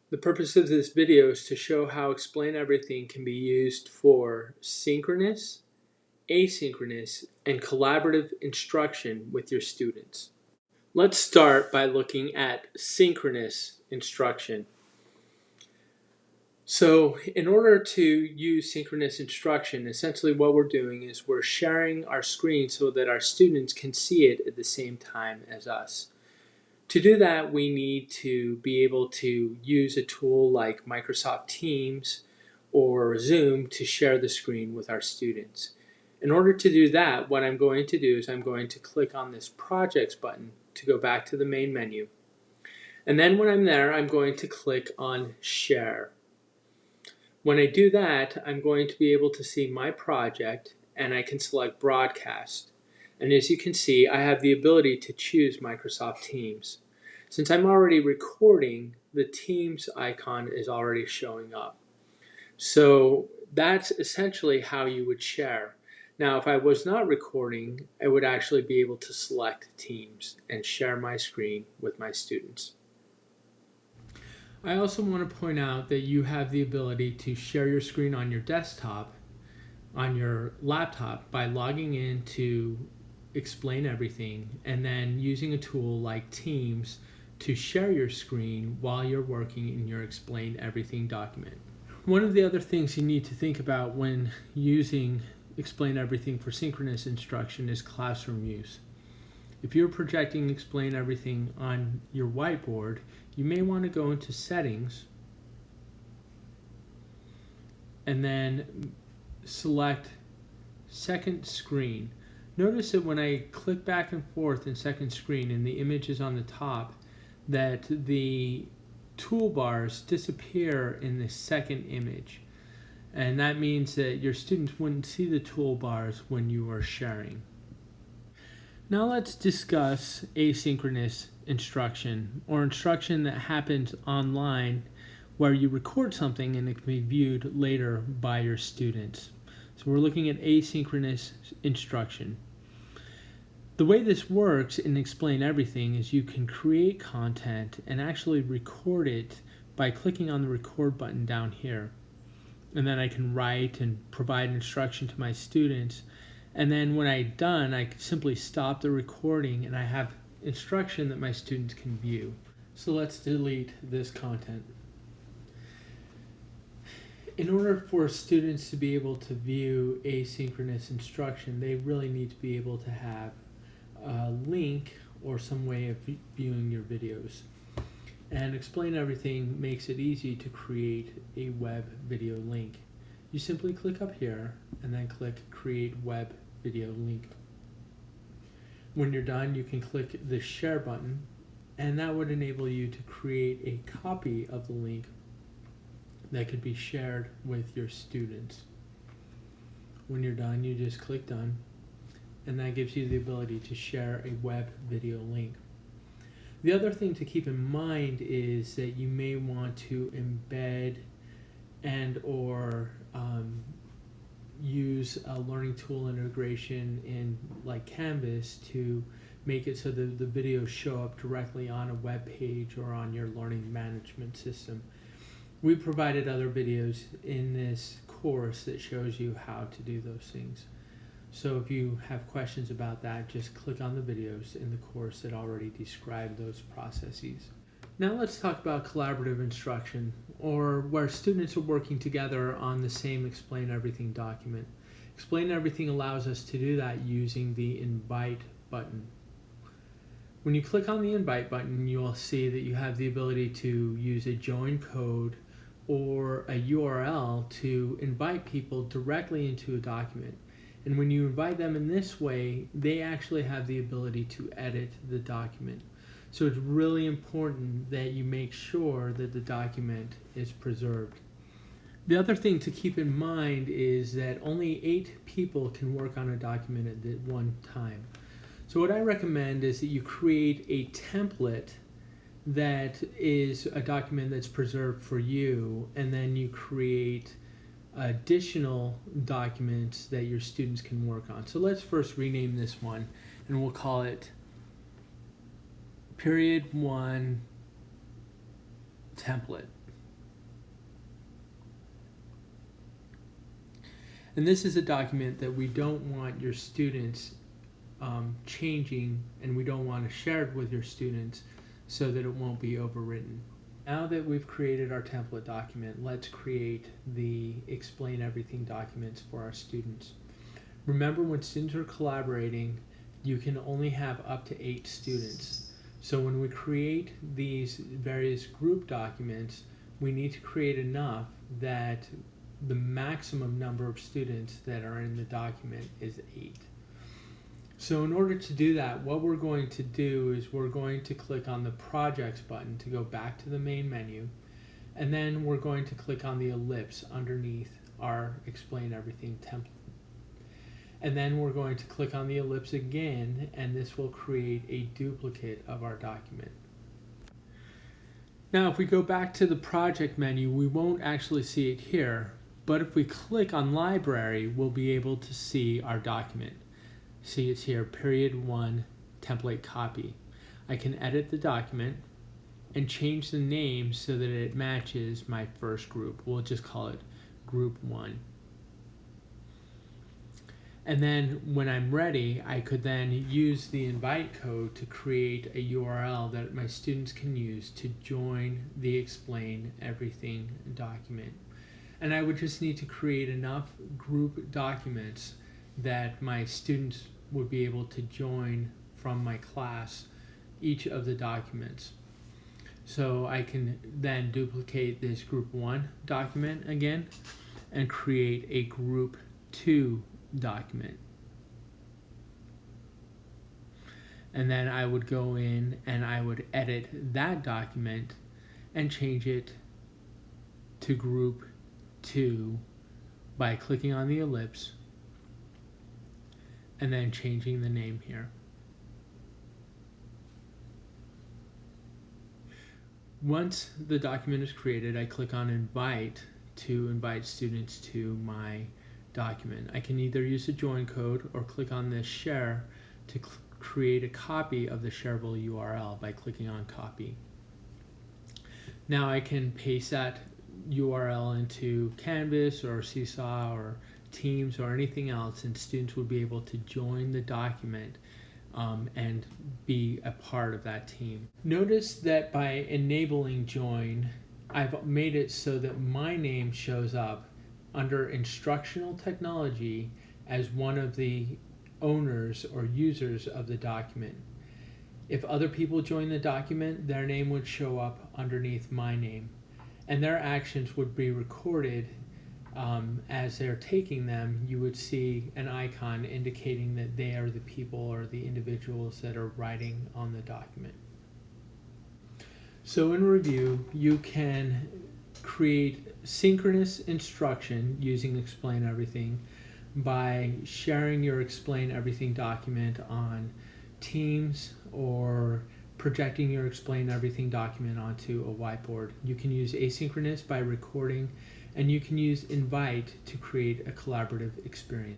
The purpose of this video is to show how Explain Everything can be used for synchronous, asynchronous, and collaborative instruction with your students. Let's start by looking at synchronous instruction. So in order to use synchronous instruction, essentially what we're doing is we're sharing our screen so that our students can see it at the same time as us. To do that, we need to be able to use a tool like Microsoft Teams or Zoom to share the screen with our students. In order to do that, what I'm going to do is I'm going to click on this Projects button to go back to the main menu. And then when I'm there, I'm going to click on Share. When I do that, I'm going to be able to see my project and I can select Broadcast. And as you can see, I have the ability to choose Microsoft Teams. Since I'm already recording, the Teams icon is already showing up. So that's essentially how you would share. Now, if I was not recording, I would actually be able to select Teams and share my screen with my students. I also want to point out that you have the ability to share your screen on your desktop, on your laptop, by logging in to Explain Everything and then using a tool like Teams to share your screen while you're working in your Explain Everything document. One of the other things you need to think about when using Explain Everything for synchronous instruction is classroom use. If you're projecting Explain Everything on your whiteboard, you may want to go into Settings and then select Second Screen. Notice that when I click back and forth in second screen and the image is on the top, that the toolbars disappear in the second image. And that means that your students wouldn't see the toolbars when you are sharing. Now let's discuss asynchronous instruction, or instruction that happens online where you record something and it can be viewed later by your students. So we're looking at asynchronous instruction. The way this works in Explain Everything is you can create content and actually record it by clicking on the record button down here. And then I can write and provide instruction to my students. And then when I'm done, I can simply stop the recording and I have instruction that my students can view. So let's delete this content. In order for students to be able to view asynchronous instruction, they really need to be able to have a link or some way of viewing your videos. And Explain Everything makes it easy to create a web video link. You simply click up here and then click Create Web Video Link. When you're done, you can click the Share button, and that would enable you to create a copy of the link that could be shared with your students. When you're done, you just click Done, and that gives you the ability to share a web video link. The other thing to keep in mind is that you may want to embed and or use a learning tool integration in like Canvas to make it so that the videos show up directly on a web page or on your learning management system. We provided other videos in this course that shows you how to do those things. So if you have questions about that, just click on the videos in the course that already describe those processes. Now let's talk about collaborative instruction, or where students are working together on the same Explain Everything document. Explain Everything allows us to do that using the Invite button. When you click on the Invite button, you will see that you have the ability to use a join code or a URL to invite people directly into a document. And when you invite them in this way, they actually have the ability to edit the document. So it's really important that you make sure that the document is preserved. The other thing to keep in mind is that only 8 people can work on a document at one time. So what I recommend is that you create a template that is a document that's preserved for you, and then you create additional documents that your students can work on. So let's first rename this one, and we'll call it Period 1 Template. And this is a document that we don't want your students changing, and we don't want to share it with your students so that it won't be overwritten. Now that we've created our template document, let's create the Explain Everything documents for our students. Remember, when students are collaborating, you can only have up to 8 students. So when we create these various group documents, we need to create enough that the maximum number of students that are in the document is 8. So in order to do that, what we're going to do is we're going to click on the Projects button to go back to the main menu, and then we're going to click on the ellipse underneath our Explain Everything template. And then we're going to click on the ellipse again, and this will create a duplicate of our document. Now if we go back to the project menu, we won't actually see it here, but if we click on Library, we'll be able to see our document. See, it's here, period 1, template copy. I can edit the document and change the name so that it matches my first group. We'll just call it Group 1. And then when I'm ready, I could then use the invite code to create a URL that my students can use to join the Explain Everything document. And I would just need to create enough group documents that my students would be able to join from my class each of the documents. So I can then duplicate this Group 1 document again and create a Group 2 document. And then I would go in and I would edit that document and change it to Group 2 by clicking on the ellipse and then changing the name here. Once the document is created, I click on Invite to invite students to my document. I can either use the join code or click on this Share to create a copy of the shareable URL by clicking on Copy. Now I can paste that URL into Canvas or Seesaw or Teams or anything else, and students would be able to join the document and be a part of that team. Notice that by enabling join, I've made it so that my name shows up under instructional technology as one of the owners or users of the document. If other people join the document, their name would show up underneath my name, and their actions would be recorded. As they're taking them, you would see an icon indicating that they are the people or the individuals that are writing on the document. So in review, you can create synchronous instruction using Explain Everything by sharing your Explain Everything document on Teams or projecting your Explain Everything document onto a whiteboard. You can use asynchronous by recording, and you can use invite to create a collaborative experience.